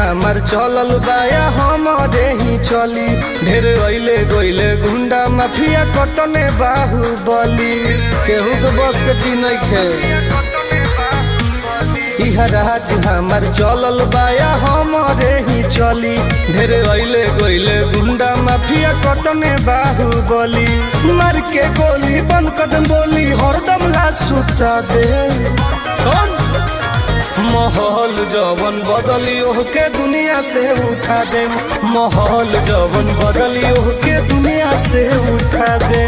हमार चलल बाया हमरे ही चली। ढेर अइले गइले गुंडा माफिया कटने बाहुबली, केहू के बस के चीज नइखे। इहा राज हमार चलल बाया हमरे ही चली। ढेर अइले गइले गुंडा माफिया कटने बाहुबली, मार के गोली बंद कदम बोली हरदम ला सुता दे। माहौल जवन बदली ओहके दुनिया से उठा दे। माहौल जवन बदली ओहके दुनिया से उठा दे।